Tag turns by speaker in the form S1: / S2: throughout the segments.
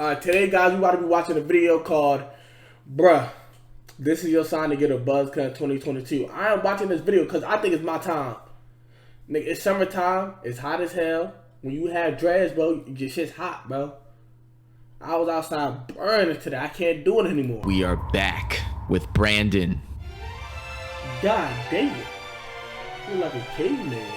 S1: Today, guys, we about to be watching a video called Bruh, This Is Your Sign to Get a Buzz Cut 2022. I am watching this video because I think it's my time. Nigga, it's summertime. It's hot as hell. When you have dreads, bro, your shit's hot, bro. I was outside burning today. I can't do it anymore.
S2: We are back with Brandon.
S1: God damn it. You look like a caveman.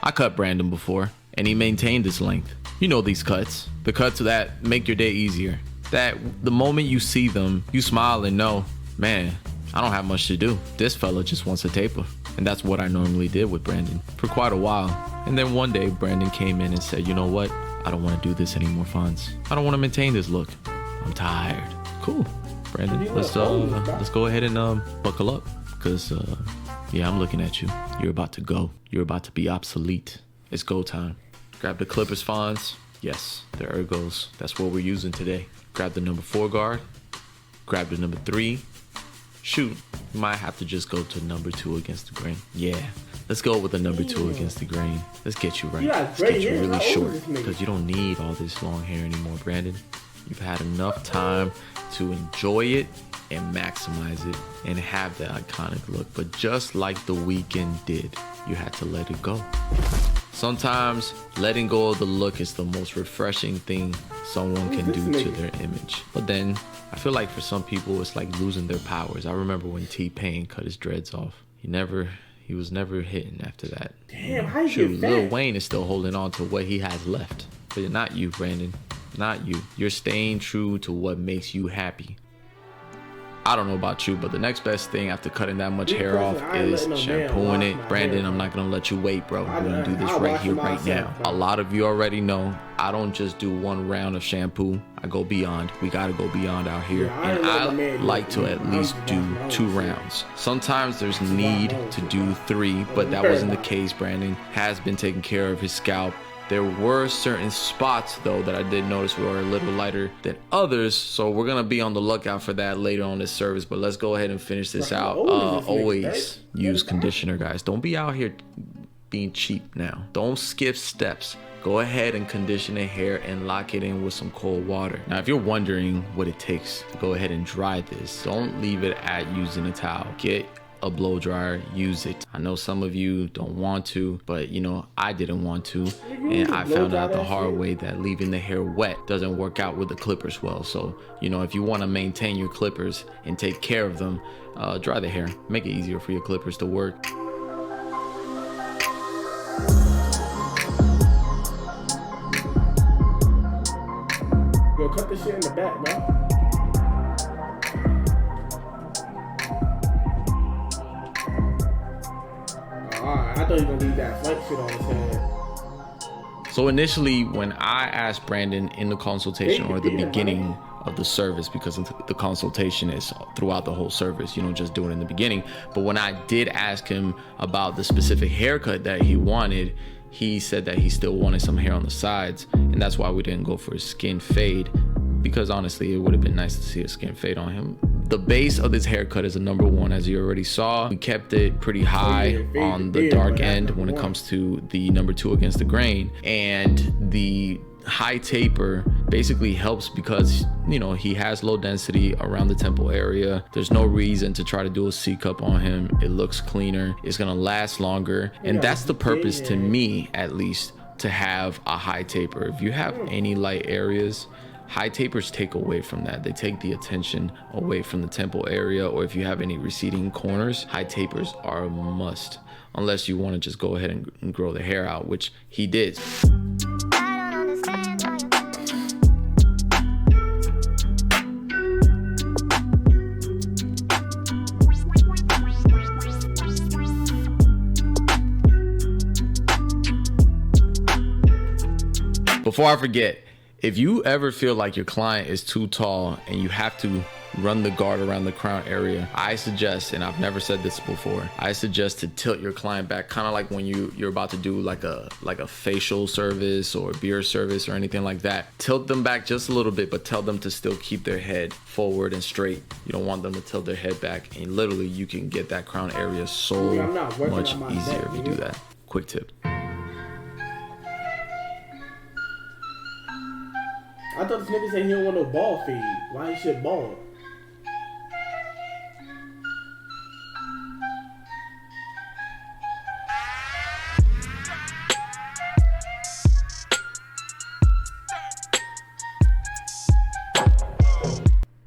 S2: I cut Brandon before, and he maintained his length. You know these cuts. The cuts that make your day easier. That the moment you see them, you smile and know, man, I don't have much to do. This fella just wants a taper. And that's what I normally did with Brandon for quite a while. And then one day, Brandon came in and said, you know what? I don't want to do this anymore, Fonz. I don't want to maintain this look. I'm tired. Cool. Brandon, let's go ahead and buckle up. Because, yeah, I'm looking at you. You're about to go. You're about to be obsolete. It's go time. Grab the clippers, Fonz. Yes, the ergos. That's what we're using today. Grab the number 4 guard. Grab the number 3. Shoot, you might have to just go to number 2 against the grain. Yeah, let's go with the number 2 against the grain. Let's get you right. Let's get you really short because you don't need all this long hair anymore, Brandon. You've had enough time to enjoy it and maximize it and have that iconic look. But just like The Weeknd did, you had to let it go. Sometimes letting go of the look is the most refreshing thing someone can do to their image. But then I feel like for some people it's like losing their powers. I remember when T-Pain cut his dreads off. He was never hitting after that.
S1: Damn, how you get
S2: Lil Wayne is still holding on to what he has left. But not you, Brandon. Not you. You're staying true to what makes you happy. I don't know about you, but the next best thing after cutting that much hair off is shampooing it. Brandon, I'm not gonna let you wait, bro. We're gonna do this right here, right now. A lot of you already know I don't just do 1 round of shampoo. I go beyond. We gotta go beyond out here. And I like to at least do 2 rounds. Sometimes there's need to do 3, but that wasn't the case. Brandon has been taking care of his scalp. There were certain spots, though, that I did notice were a little lighter than others. So we're going to be on the lookout for that later on this service. But let's go ahead and finish this out. Always use conditioner, guys. Don't be out here being cheap now. Don't skip steps. Go ahead and condition the hair and lock it in with some cold water. Now, if you're wondering what it takes to go ahead and dry this, don't leave it at using a towel. Get a blow dryer, use it. I know some of you don't want to, but you know, I didn't want to, and I found out the hard way that leaving the hair wet doesn't work out with the clippers well. So, you know, if you want to maintain your clippers and take care of them, dry the hair. Make it easier for your clippers to work.
S1: Yo, cut this shit in the back, bro. I thought you were gonna leave that flight shit on his head.
S2: So initially, when I asked Brandon in the consultation or the beginning of the service, because the consultation is throughout the whole service, you don't just do it in the beginning. But when I did ask him about the specific haircut that he wanted, he said that he still wanted some hair on the sides, and that's why we didn't go for a skin fade, because honestly, it would have been nice to see a skin fade on him. The base of this haircut is a number 1, as you already saw. We kept it pretty high on the dark end when it comes to the number 2 against the grain. And the high taper basically helps because, you know, he has low density around the temple area. There's no reason to try to do a C-cup on him. It looks cleaner. It's gonna last longer. And that's the purpose, to me at least, to have a high taper. If you have any light areas, high tapers take away from that. They take the attention away from the temple area, or if you have any receding corners, high tapers are a must, unless you want to just go ahead and grow the hair out, which he did. Before I forget, if you ever feel like your client is too tall and you have to run the guard around the crown area, I suggest, and I've never said this before, I suggest to tilt your client back, kind of like when you're about to do like a facial service or beard service or anything like that. Tilt them back just a little bit, but tell them to still keep their head forward and straight. You don't want them to tilt their head back, and literally you can get that crown area so much easier if you do that. Quick tip.
S1: I thought this nigga said he don't want no ball feed. Why he shit bald?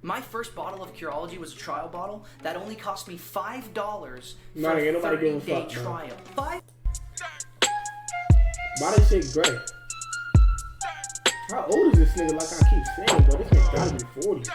S3: My first bottle of Curology was a trial bottle that only cost me $5
S1: No,
S3: for
S1: ain't
S3: a
S1: nobody giving a
S3: 30-day
S1: fuck, bro.
S3: trial. $5.
S1: Why this shit gray? How old is this nigga? Like I keep saying, bro, this nigga gotta be 40.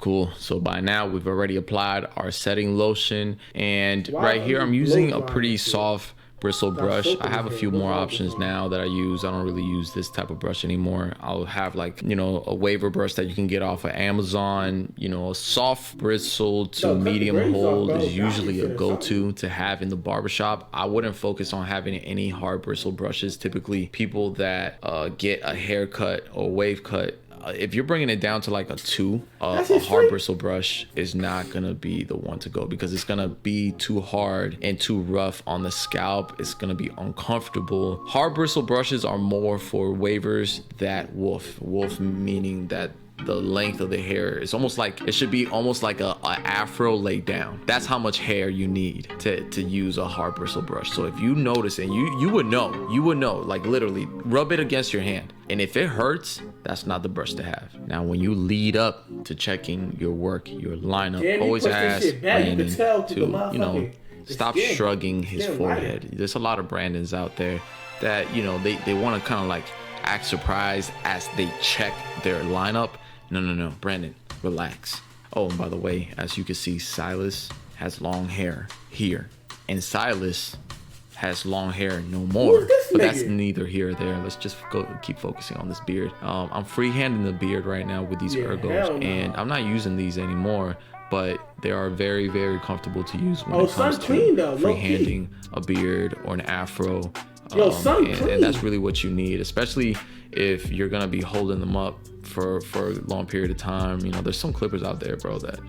S2: Cool. So by now we've already applied our setting lotion, and
S1: Why
S2: right here I'm using a
S1: blow
S2: pretty
S1: drying shit?
S2: soft bristle brush.
S1: soap
S2: I have a
S1: in
S2: few
S1: here.
S2: more
S1: What's wrong
S2: options
S1: with
S2: now that I use. I don't really use this type of brush anymore. I'll have like, you know, a waiver brush that you can get off of Amazon. You know, a soft bristle to
S1: No, cut the
S2: medium
S1: braids off,
S2: hold
S1: bro.
S2: is usually a
S1: Gotta
S2: go-to to have in the barbershop. I wouldn't focus on having any hard bristle brushes. Typically people that get a haircut or wave cut, if you're bringing it down to like a 2, a hard bristle brush is not gonna be the one to go, because it's gonna be too hard and too rough on the scalp. It's gonna be uncomfortable. Hard bristle brushes are more for wavers that wolf meaning that the length of the hair is almost like, it should be almost like a afro laid down. That's how much hair you need to use a hard bristle brush. So if you notice, and you would know, like literally rub it against your hand, and if it hurts, that's not the brush to have. Now when you lead up to checking your work, your lineup,
S1: Damn,
S2: always ask Brandon to, you know, stop shrugging his forehead. There's a lot of Brandons out there that, you know, they want to kind of like act surprised as they check their lineup. No, Brandon, relax. Oh, and by the way, as you can see, Silas has long hair here, and Silas has long hair no more. But that's neither here or there. Let's just keep focusing on this beard. I'm freehanding the beard right now with these ergos, and I'm not using these anymore, but they are very, very comfortable to use when it comes to freehanding a beard or an afro. And that's really what you need, especially if you're gonna be holding them up for a long period of time. You know, there's some clippers out there, bro, that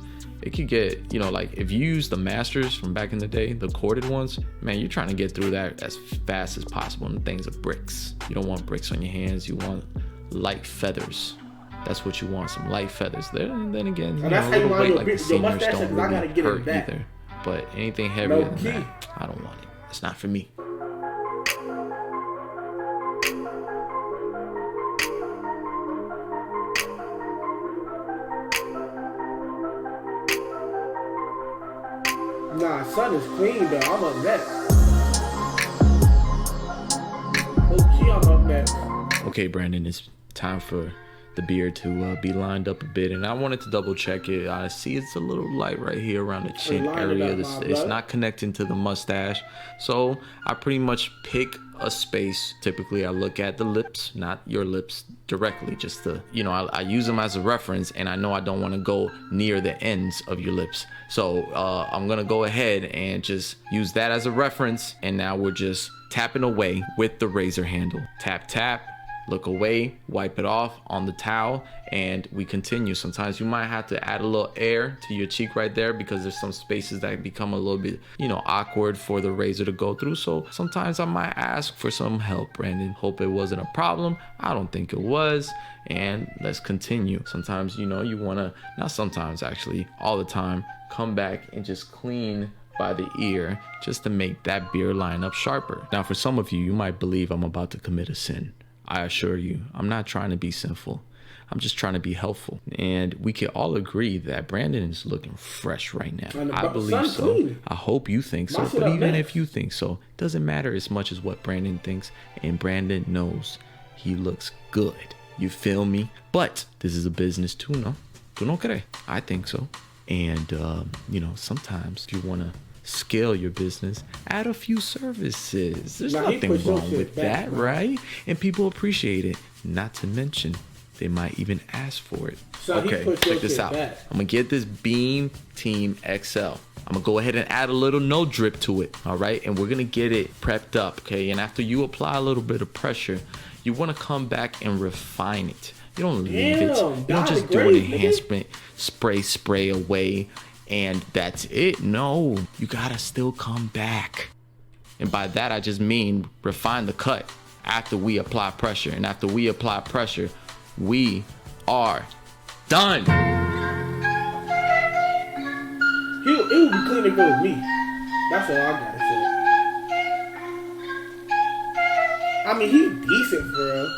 S2: it could get, you know, like if you use the Masters from back in the day, the corded ones, man, you're trying to get through that as fast as possible, and things are bricks. You don't want bricks on your hands. You want light feathers. That's what you want, some light feathers. Then again, you know, a little weight like the seniors don't really hurt either. But anything heavier than that, I don't want it. It's not for me.
S1: Nah, son is clean though. I'm up next. Okay, I'm up next.
S2: Okay, Brandon, it's time for the beard to be lined up a bit, and I wanted to double check it. I see it's a little light right here around the chin area. It's not connecting to the mustache, so I pretty much pick a space. Typically I look at the lips, not your lips directly, just the, you know, I use them as a reference, and I know I don't want to go near the ends of your lips, so I'm gonna go ahead and just use that as a reference, and now we're just tapping away with the razor handle. Tap, tap, look away, wipe it off on the towel, and we continue. Sometimes you might have to add a little air to your cheek right there, because there's some spaces that become a little bit, you know, awkward for the razor to go through. So sometimes I might ask for some help, Brandon. Hope it wasn't a problem. I don't think it was. And let's continue. Sometimes, you know, you wanna, not sometimes actually, all the time, come back and just clean by the ear just to make that beard line up sharper. Now for some of you, you might believe I'm about to commit a sin. I assure you, I'm not trying to be sinful. I'm just trying to be helpful. And we can all agree that Brandon is looking fresh right now. I believe so. I hope you think so. But even if you think so, it doesn't matter as much as what Brandon thinks. And Brandon knows he looks good. You feel me? But this is a business too, no? ¿Tú no crees? I think so. And, you know, sometimes if you want to scale your business, add a few services. There's nothing wrong with that, right? And people appreciate it. Not to mention, they might even ask for it. Okay, check this out. I'm gonna get this Beam Team XL. I'm gonna go ahead and add a little no drip to it, all right? And we're gonna get it prepped up, okay? And after you apply a little bit of pressure, you wanna come back and refine it. You don't leave it. You don't just do an enhancement, spray away, and that's it. No, you gotta still come back. And by that, I just mean refine the cut after we apply pressure. And after we apply pressure, we are done.
S1: It would be clean if it was me. That's all I gotta say. I mean, he's decent for real.